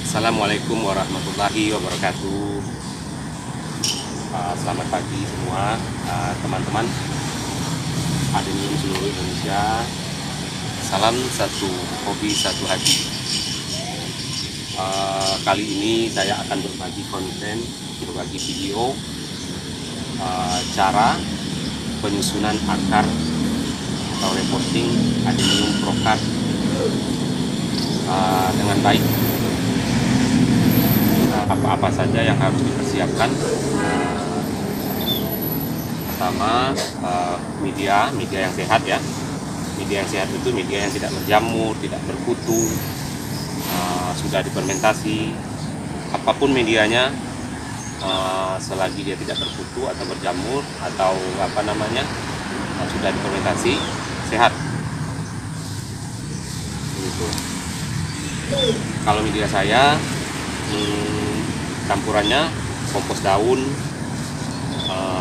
Assalamualaikum warahmatullahi wabarakatuh. Selamat pagi semua teman-teman admin seluruh Indonesia. Salam satu hobi satu hati. Kali ini saya akan berbagi konten, berbagi video cara penyusunan akar atau reporting adenium prokat dengan baik. Apa-apa saja yang harus dipersiapkan. Pertama, media yang sehat ya. Media yang sehat itu media yang tidak berjamur, tidak berkutu, sudah difermentasi. Apapun medianya, selagi dia tidak berkutu atau berjamur atau sudah difermentasi, sehat. Gitu. Kalau media saya campurannya kompos daun,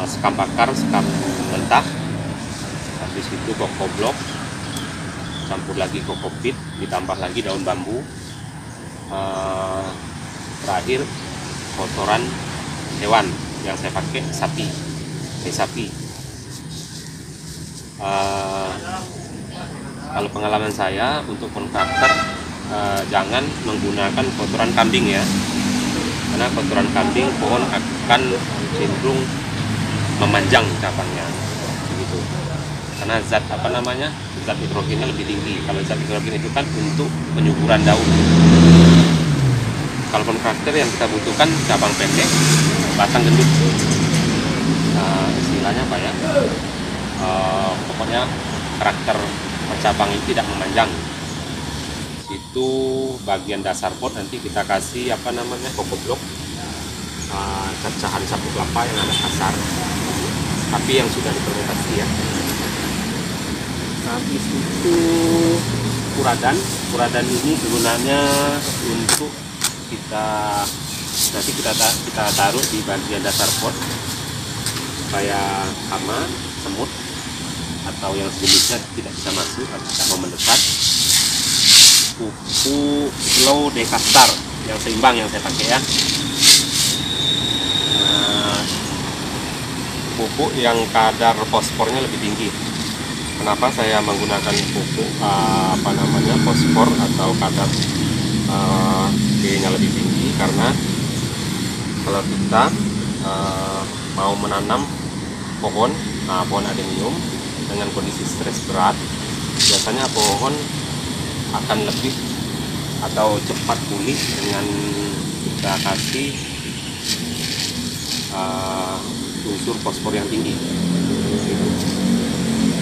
sekam bakar, sekam mentah, habis itu koko blok, campur lagi kokopit, ditambah lagi daun bambu, terakhir kotoran hewan yang saya pakai sapi. Kalau pengalaman saya untuk kontraktor, jangan menggunakan kotoran kambing ya, karena kotoran kambing pohon akan cenderung memanjang cabangnya begitu, karena zat nitrogennya lebih tinggi. Kalau zat nitrogen itu kan untuk penyuburan daun. Kalau kontraktor yang kita butuhkan cabang pendek, batang gendut, istilahnya apa ya, pokoknya karakter cabang ini tidak memanjang. Itu bagian dasar pot nanti kita kasih koko blok, cacahan sapu kelapa yang ada kasar tapi yang sudah difermentasi ya. Habis itu kuradan ini gunanya untuk kita taruh di bagian dasar pot supaya hama, semut atau yang sejenisnya tidak bisa masuk atau tidak mau mendekat. Pupuk slow decastar yang seimbang yang saya pakai ya. Pupuk yang kadar fosfornya lebih tinggi. Kenapa saya menggunakan pupuk fosfor atau kadar P-nya lebih tinggi? Karena kalau kita mau menanam pohon adenium dengan kondisi stres berat, biasanya pohon akan lebih atau cepat pulih dengan kita kasih unsur fosfor yang tinggi,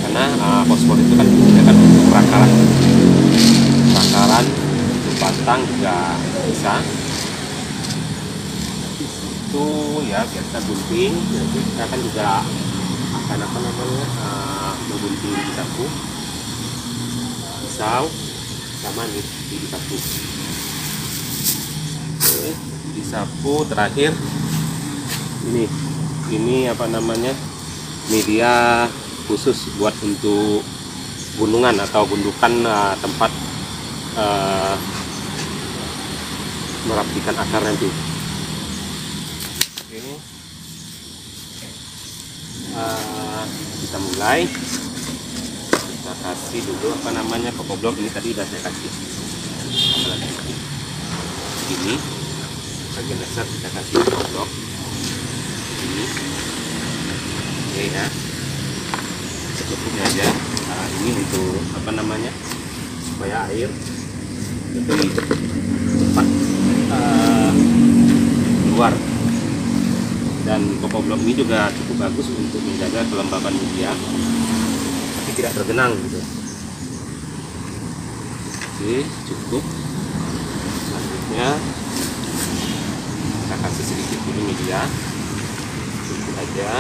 karena fosfor itu kan digunakan untuk perakaran untuk batang juga bisa. Itu ya biasa gunting, nanti kita kan juga akan menggunting di sapu pisau sama di sapu. Oke, di sapu terakhir ini media khusus buat untuk gunungan atau gundukan tempat merapikan akar nanti. Oke, kita mulai. Kita kasih dulu koko blok ini tadi udah saya kasih. Ini bagian dasar kita kasih koko blok ini. Oke ya, secukupnya aja. Ini untuk supaya air lebih cepat keluar. Dan koko blok ini juga cukup bagus untuk menjaga kelembaban media tapi tidak tergenang gitu. Oke, cukup. Selanjutnya kita kasih sedikit dulu media, sedikit aja.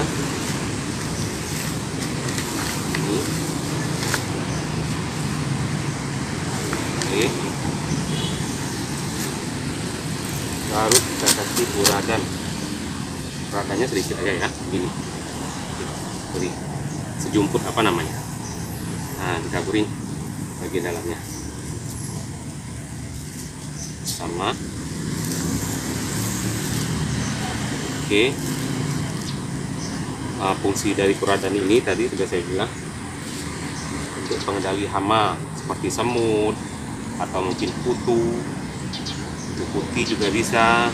Ini. Oke. Baru kita kasih uradannya sedikit aja ya, begini. Beri sejumput ditaburin bagian dalamnya sama Oke. Fungsi dari kuradan ini tadi sudah saya bilang untuk pengendali hama seperti semut atau mungkin kutu putih juga bisa,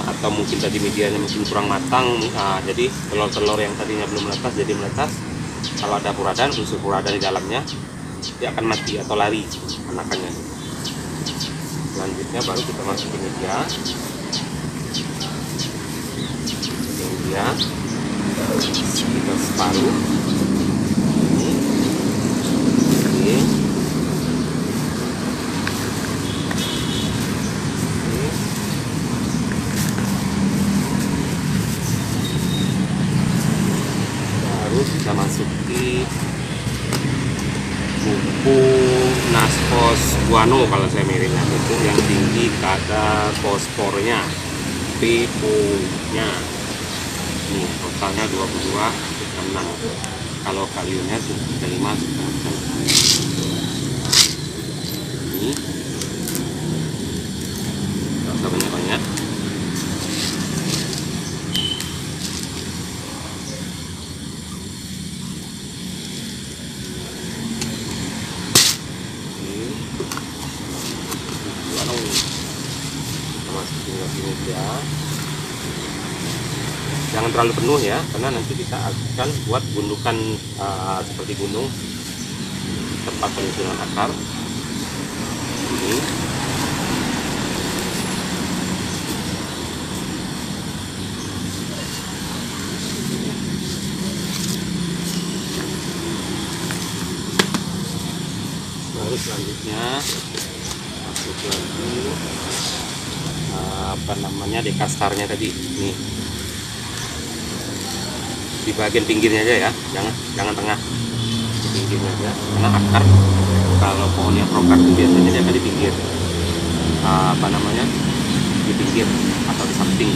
atau mungkin tadi medianya mungkin kurang matang, jadi telur-telur yang tadinya belum menetas jadi menetas. Kalau ada kuradan, unsur kuradan di dalamnya, dia akan mati atau lari anakannya. Selanjutnya baru kita masukin media. Ya, kita separuh ini. Baru kita masuki pupuk Naspos Guano kalau saya miripnya, itu yang tinggi kadar fosfornya, PP-nya. Ini totalnya 22,6. Kalau kaliumnya 5. Ini nggak usah banyak-banyak. Kita masukin lagi media. Jangan terlalu penuh ya, karena nanti kita akan buat gundukan seperti gunung tempat penyusunan akar. Ini baru selanjutnya masuk lagi dekastarnya tadi nih. Di bagian pinggirnya aja ya, jangan tengah, di pinggirnya aja, karena akar kalau pohonnya prokar itu biasanya dia akan di pinggir, di pinggir atau di samping,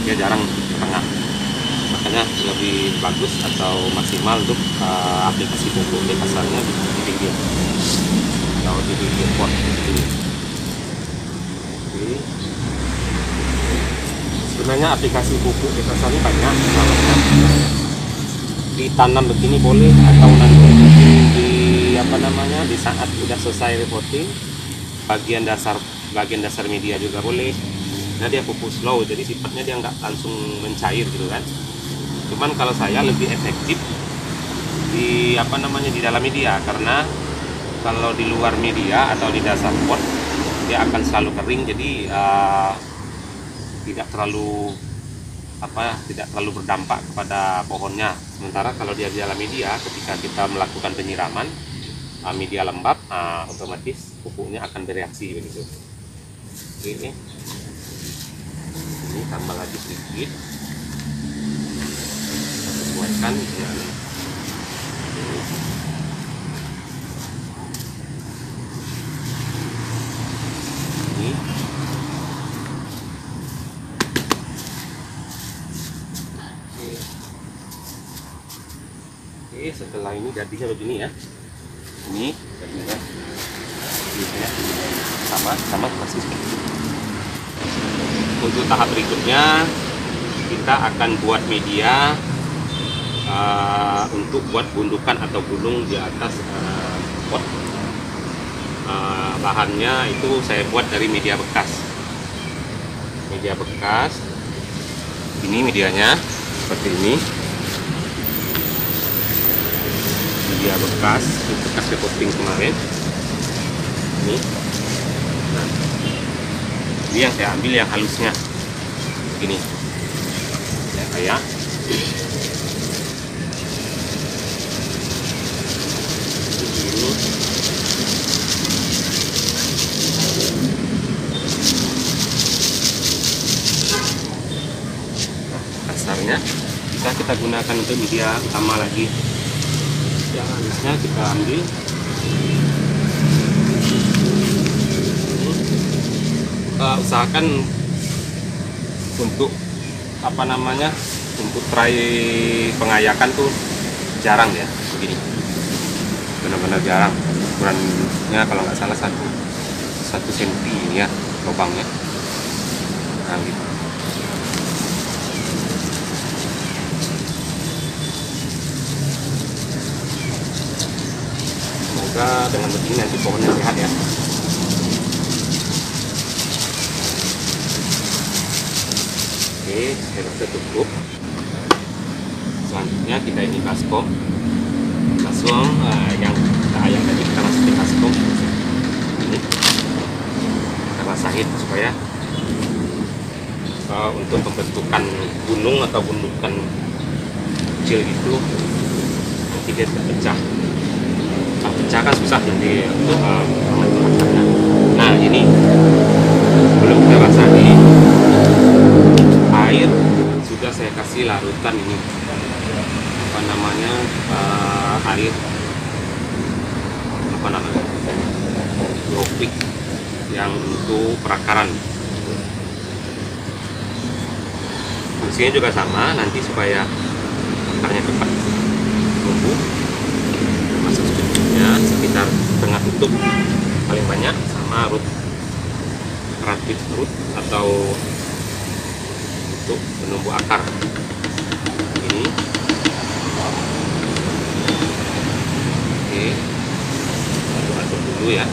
dia jarang ke tengah. Makanya lebih bagus atau maksimal untuk aplikasi pupuk dekastarnya di pinggir atau di pinggir pot ini. Sebenarnya aplikasi pupuk dekastarnya banyak, ditanam begini boleh, atau nanti di saat udah selesai repotting bagian dasar media juga boleh. Nah, dia pupuk slow, jadi sifatnya dia nggak langsung mencair gitu kan. Cuman kalau saya lebih efektif di dalam media, karena kalau di luar media atau di dasar pot dia akan selalu kering, jadi tidak terlalu berdampak kepada pohonnya. Sementara kalau dia di dalam media, ketika kita melakukan penyiraman media lembab, otomatis pupuknya akan bereaksi begitu. Ini tambah lagi sedikit, sesuaikan ya. Setelah ini jadinya begini ya, ini jadinya sama persis. Untuk tahap berikutnya kita akan buat media untuk buat gundukan atau gulung di atas pot. Bahannya itu saya buat dari media bekas. Ini medianya seperti ini. Media bekas repotting kemarin ini. Nah, ini yang saya ambil yang halusnya ini ya, kayak ini. Nah, kasarnya bisa kita gunakan untuk media utama lagi. Yang halusnya kita ambil, usahakan untuk untuk tray pengayakan tuh jarang ya, begini benar-benar jarang. Ukurannya kalau nggak salah 1 cm ini ya lubangnya. Nah gitu. Semoga dengan begini nanti pohonnya sehat ya. Oke, saya rasa cukup. Selanjutnya kita ini baskom. Yang tadi kita masukin baskom. Ini kita basahin supaya untuk pembentukan gunung atau gundukan kecil itu nanti dia tidak pecah. Kalau pecah kan susah nanti untuk membentukkannya. Nah, ini belum kita basahi, air sudah saya kasih larutan ini apa namanya, air apa namanya, tropik yang untuk perakaran. Fungsinya juga sama, nanti supaya akarnya cepat tumbuh. Masuk secukupnya, sekitar setengah tutup paling banyak, sama rapid root atau untuk menumbuh akar ini. Oke, aduk dulu ya.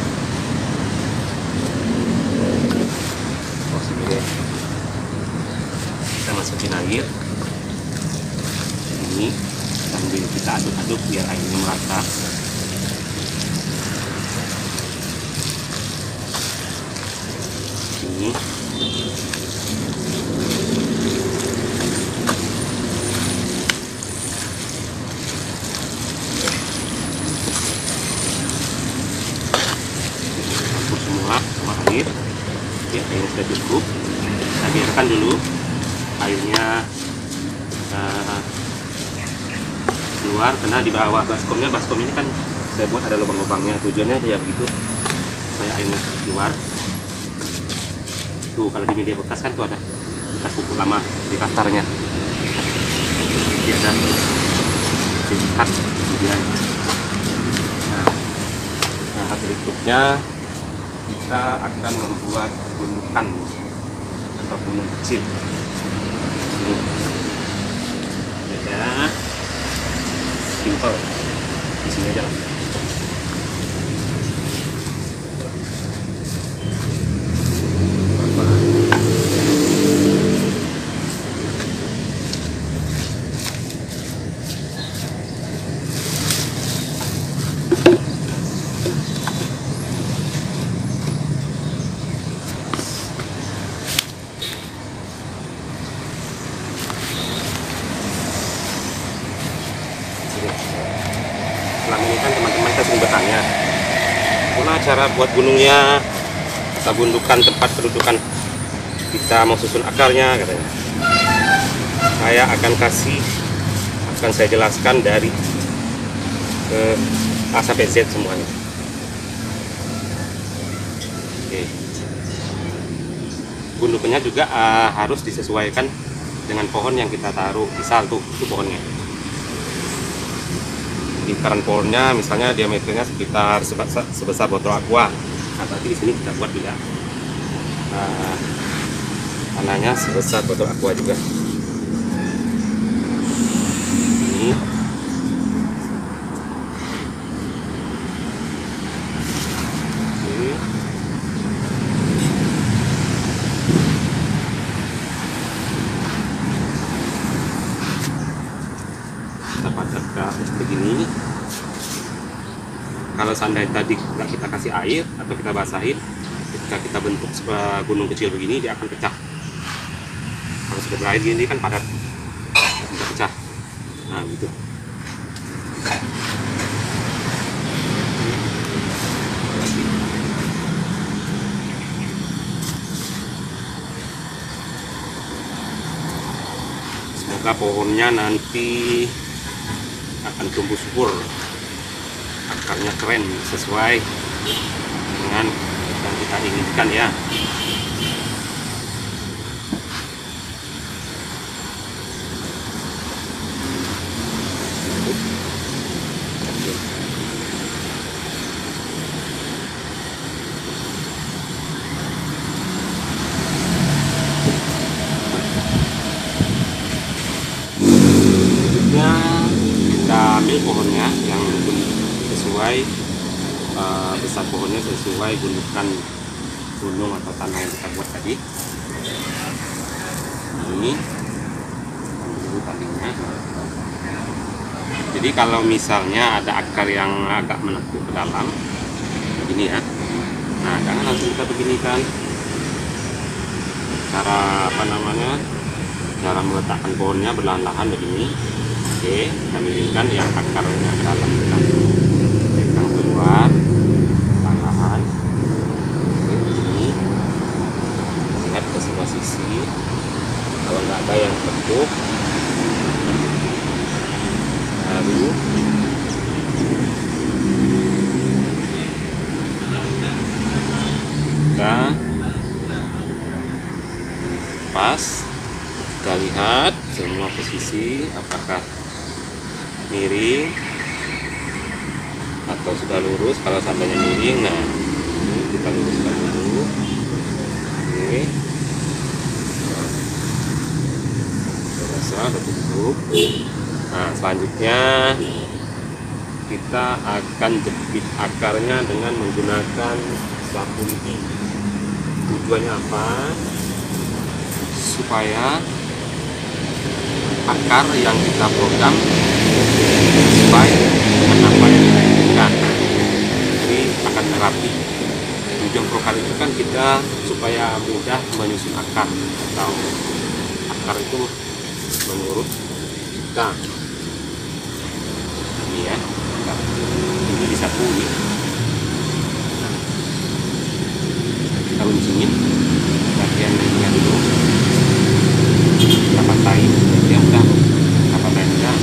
Kita masukin air ini sambil kita aduk-aduk biar airnya merata. Ini campur semua sama air ya, airnya sudah cukup. Kita biarkan dulu airnya keluar, karena di bawah baskom ini kan saya buat ada lubang-lubangnya, tujuannya ya begitu supaya airnya keluar. Tuh kalau di media bekas kan tuh ada bekas pupuk lama di kasarnya, jadi ada singkat kemudian. Nah, berikutnya kita akan membuat gundukan atau gunung kecil. Ini ya, simple di sini aja lah. Selama ini kan teman-teman kita sering bertanya, gimana cara buat gunungnya atau gundukan tempat kedudukan kita mau susun akarnya, katanya. Saya akan saya jelaskan dari A sampai Z semuanya. Oke. Gundukannya juga harus disesuaikan dengan pohon yang kita taruh. Misal tuh, itu pohonnya. Lingkaran pohonnya misalnya diameternya sekitar sebesar botol aqua. Nah, berarti di sini kita buat juga tanahnya sebesar botol aqua juga. Ini kita padatkan begini. Kalau seandainya tadi nggak kita kasih air atau kita basahin, ketika kita bentuk gunung kecil begini, dia akan pecah. Kalau sudah berair gini kan padat, bisa pecah. Nah gitu. Semoga pohonnya nanti akan tumbuh subur, akarnya keren sesuai dengan yang kita inginkan ya. Kita ambil pohonnya yang sesuai besar pohonnya sesuai gundukan gunung atau tanah yang kita buat tadi. Ini dulu talinya. Jadi kalau misalnya ada akar yang agak menekuk ke dalam begini ya, nah jangan langsung kita beginikan. Cara cara meletakkan pohonnya berlahan-lahan begini. Oke, kita miringkan yang akarnya ke dalam, kita pegang keluar perlahan. Oke, begini. Lihat ke sebelah sisi. Kalau nggak ada yang tekuk, baru kita pas, kita lihat semua posisi apakah miring atau sudah lurus. Kalau seandainya miring, nah ini kita luruskan dulu. Oke, sudah tutup. Nah, selanjutnya kita akan jepit akarnya dengan menggunakan sapu lidi. Tujuannya apa? Supaya akar yang kita program sesuai dengan apa yang kita inginkan, jadi akan rapi. Tujuan program itu kan kita supaya mudah menyusun akar, atau akar itu menurut kita. Ini ya, ini disapu ini. Kita runcingin bagian ininya dulu, kita patahin yang udah, kita patahin udah.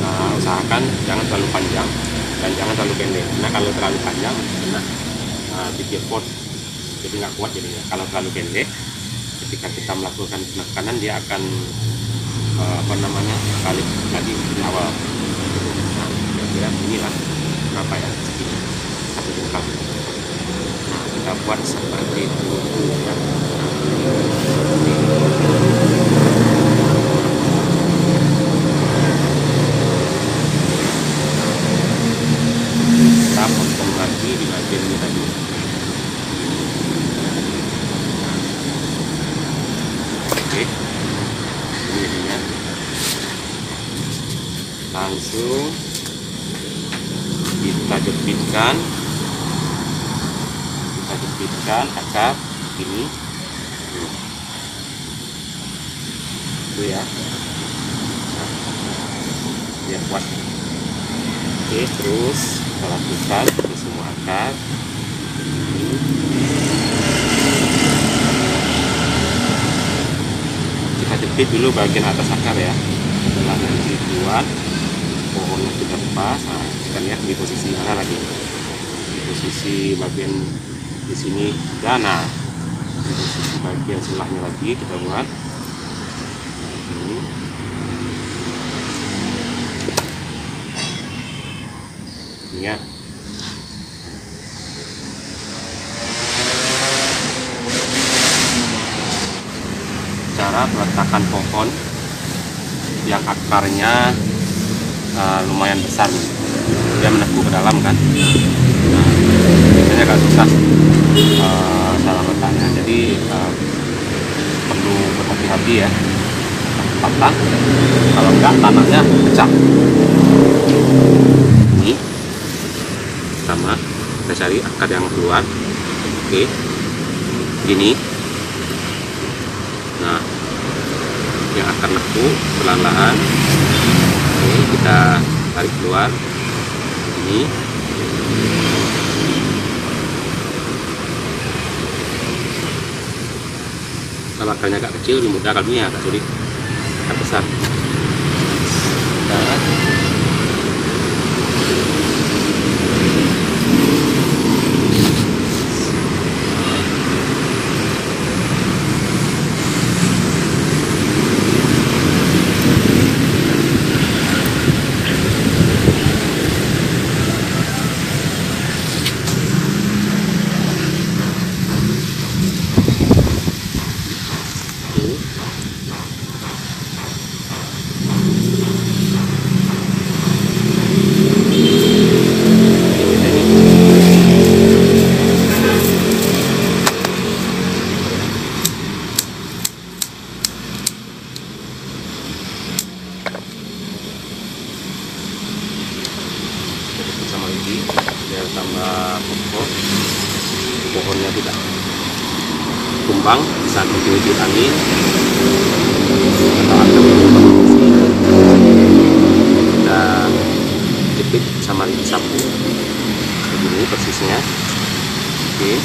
Nah, usahakan jangan terlalu panjang dan jangan terlalu pendek, karena kalau terlalu panjang kena bibir pot, jadi nggak kuat jadinya. Kalau terlalu pendek, ketika kita melakukan penekanan dia akan balik lagi di awal. Nah, kira-kira inilah kenapa ya segini, satu jengkal. Nah, kita buat seperti itu ya. Kita potong lagi di bagian ini tadi. Oke, ini jadinya. Langsung kita jepitkan akar ini itu ya. Nah, biar kuat. Oke, terus kita lakukan di semua akar. Kita jepit dulu bagian atas akar ya. Setelah nanti buat pohonnya sudah pas, nah kita lihat di posisi mana lagi, di posisi bagian di sini dan nah di posisi bagian sebelahnya lagi kita buat ini. Ini ya. Cara peletakan pohon yang akarnya lumayan besar, dia menekuk ke dalam kan. Nah, biasanya agak susah cara letaknya, jadi perlu berhati-hati ya, patah, kalau enggak tanahnya pecah. Ini sama, kita cari akar yang keluar. Oke, gini. Nah, yang akan nekuk perlahan-lahan. Oke, kita tarik keluar ini. Kalau akarnya agak kecil lebih mudah, kalau ini agak sulit, agak besar. Nah, tumbang saat diguyur angin atau akar berubah posisi, kita jepit sama lidi sapu begini persisnya. Oke.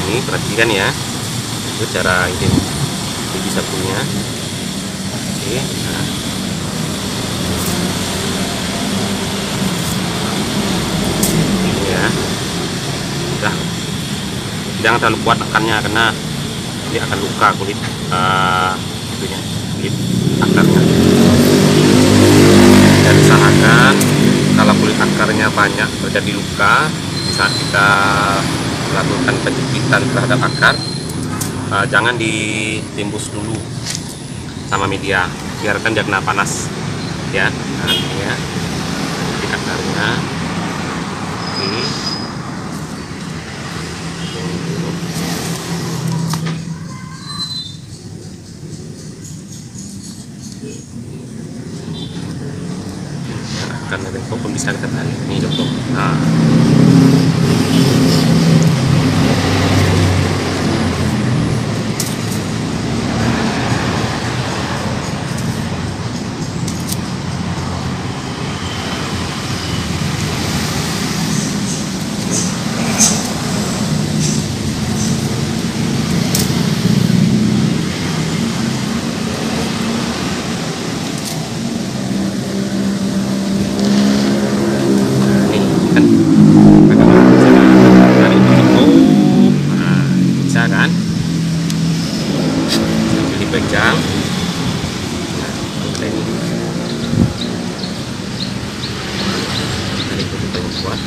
Ini perhatikan ya, itu cara ini lidi sapunya. Oke, nah. Ini ya, udah, jangan terlalu kuat tekannya karena dia akan luka kulit kulit akarnya. Dan usahakan kalau kulit akarnya banyak terjadi luka saat kita melakukan penjepitan terhadap akar, jangan ditembus dulu sama media, biarkan dia kena panas ya. Nah, ini ya di akarnya. Oke. Karena ada pun bisa kita tarik ini dokter. Nah, pegang. Nah, ini tarik begitu kuat.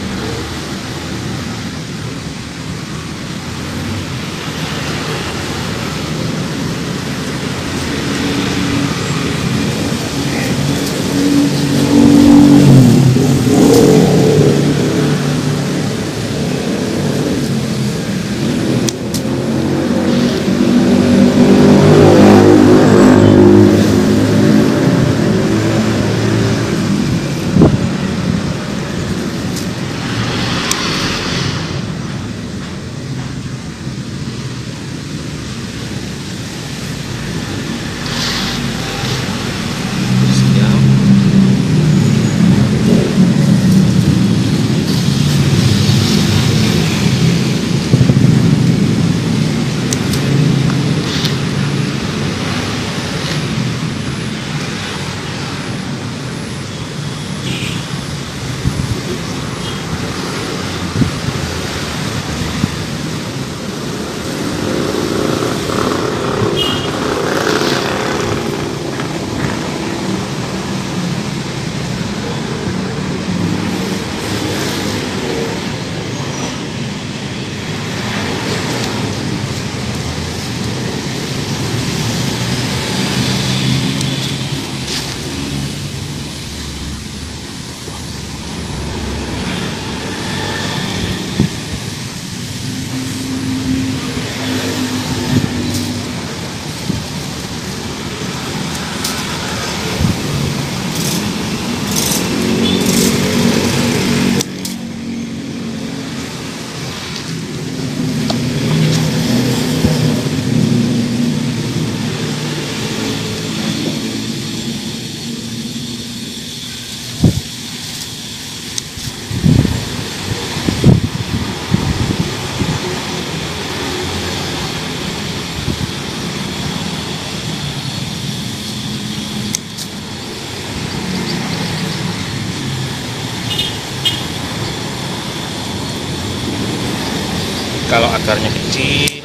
Kalau akarnya kecil,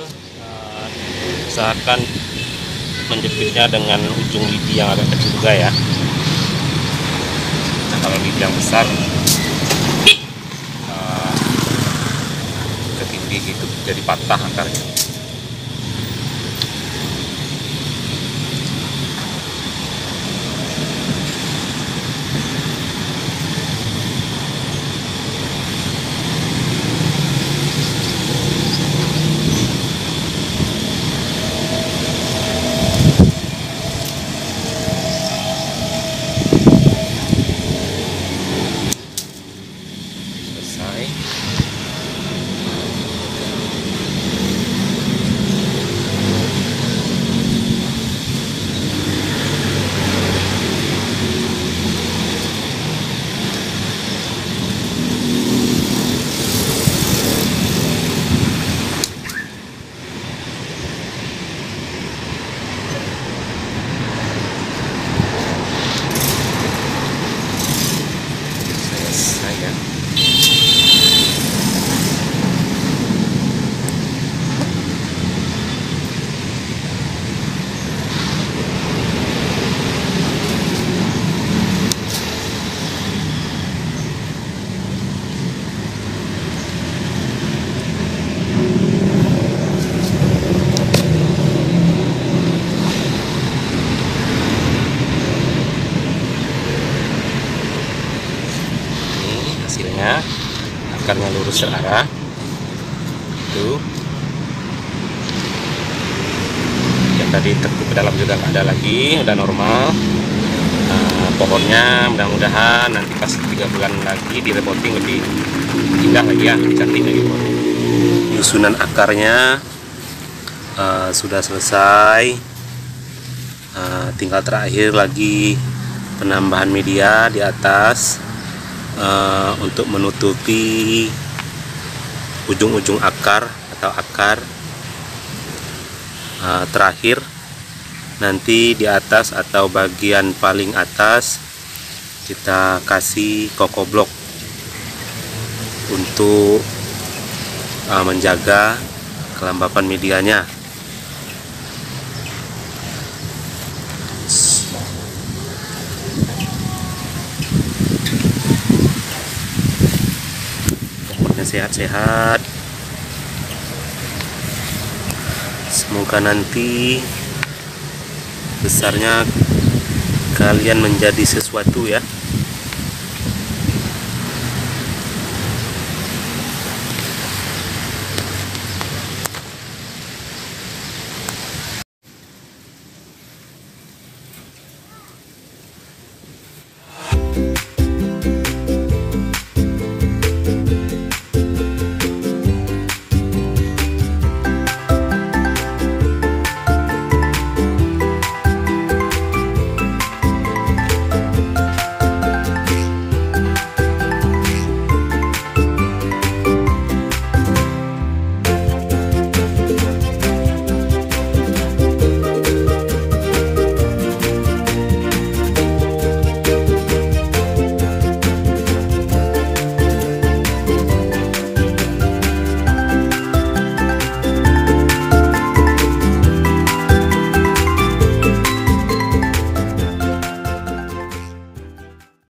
usahakan menjepitnya dengan ujung lidi yang agak kecil juga ya. Nah, kalau lidi yang besar ketindih gitu, jadi patah akarnya. akarnya lurus searah tuh. Yang tadi tertutup ke dalam juga nggak ada lagi, udah normal. Pohonnya mudah-mudahan nanti pas 3 bulan lagi di repotting lebih indah lagi ya, cantik lagi pohonnya. Nyusunan akarnya sudah selesai, tinggal terakhir lagi penambahan media di atas untuk menutupi ujung-ujung akar atau akar. Terakhir nanti di atas atau bagian paling atas kita kasih koko blok untuk menjaga kelembapan medianya. Pokoknya sehat-sehat. Semoga nanti besarnya kalian menjadi sesuatu ya.